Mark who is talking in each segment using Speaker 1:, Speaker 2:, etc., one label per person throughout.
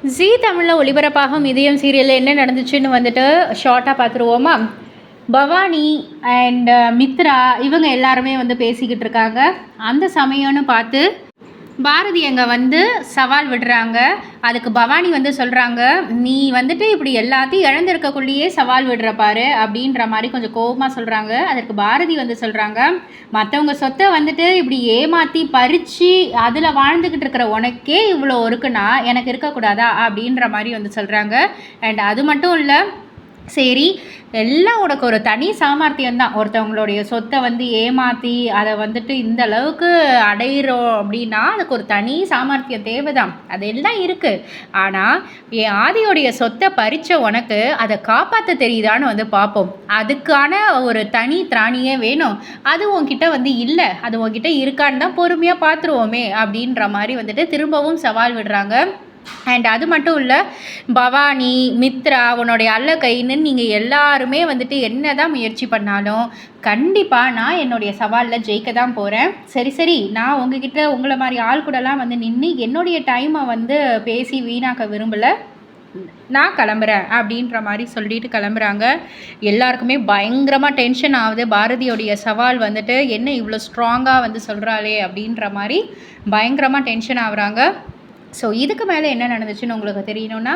Speaker 1: ஜீ தமிழில் ஒளிபரப்பாகும் இதயம் சீரியலில் என்ன நடந்துச்சுன்னு வந்துட்டு ஷார்ட்டாக பார்த்துருவோமா. பவானி அண்ட் மித்ரா இவங்க எல்லாருமே வந்து பேசிக்கிட்டு இருக்காங்க. அந்த சமயம்னு பார்த்து பாரதி அங்கே வந்து சவால் விடுறாங்க. அதுக்கு பவானி வந்து சொல்கிறாங்க, நீ வந்துட்டு இப்படி எல்லாத்தையும் இழந்திருக்கக்குள்ளேயே சவால் விடுற பாரு அப்படின்ற மாதிரி கொஞ்சம் கோபமாக சொல்கிறாங்க. அதற்கு பாரதி வந்து சொல்கிறாங்க, மற்றவங்க சொத்தை வந்துட்டு இப்படி ஏமாற்றி பறித்து அதில் வாழ்ந்துக்கிட்டு இருக்கிற உனக்கே இவ்வளோ இருக்குன்னா எனக்கு இருக்கக்கூடாதா அப்படின்ற மாதிரி வந்து சொல்கிறாங்க. அண்ட் அது மட்டும் இல்லை, சரி எல்லாம் உனக்கு ஒரு தனி சாமர்த்தியம்தான், ஒருத்தவங்களுடைய சொத்தை வந்து ஏமாற்றி அதை வந்துட்டு இந்த அளவுக்கு அடையிறோம் அப்படின்னா அதுக்கு ஒரு தனி சாமர்த்தியம் தேவைதான், அதெல்லாம் இருக்குது. ஆனால் என் ஆதியோடைய சொத்தை பறித்த உனக்கு அதை காப்பாற்ற தெரியுதான்னு வந்து பார்ப்போம். அதுக்கான ஒரு தனி திராணியே வேணும். அது உன்கிட்ட வந்து இல்லை, அது உன்கிட்ட இருக்கான்னு தான் பொறுமையாக பார்த்துருவோமே அப்படின்ற மாதிரி வந்துட்டு திரும்பவும் சவால் விடுறாங்க. அண்ட் அது மட்டும் இல்லை, பவானி மித்ரா உன்னுடைய அல்ல கைன்னு நீங்கள் எல்லாருமே வந்துட்டு என்ன தான் முயற்சி பண்ணாலும் கண்டிப்பாக நான் என்னுடைய சவாலில் ஜெயிக்க தான் போகிறேன். சரி நான் உங்ககிட்ட உங்களை மாதிரி ஆள் கூடலாம் வந்து நின்று என்னுடைய டைமை வந்து பேசி வீணாக்க விரும்பலை, நான் கிளம்புறேன் அப்படின்ற மாதிரி சொல்லிட்டு கிளம்புறாங்க. எல்லாருக்குமே பயங்கரமாக டென்ஷன் ஆகுது. பாரதியோடைய சவால் வந்துட்டு என்ன இவ்வளோ ஸ்ட்ராங்காக வந்து சொல்கிறாளே அப்படின்ற மாதிரி பயங்கரமாக டென்ஷன் ஆகுறாங்க. ஸோ இதுக்கு மேலே என்ன நடந்துச்சுன்னு உங்களுக்கு தெரியணும்னா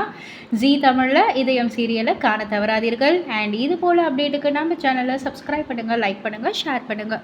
Speaker 1: ஜீ தமிழில் இதயம் சீரியலை காண தவறாதீர்கள். அண்ட் இது போல் அப்டேட்டுக்கு நம்ம சேனலை சப்ஸ்கிரைப் பண்ணுங்கள், லைக் பண்ணுங்கள், ஷேர் பண்ணுங்கள்.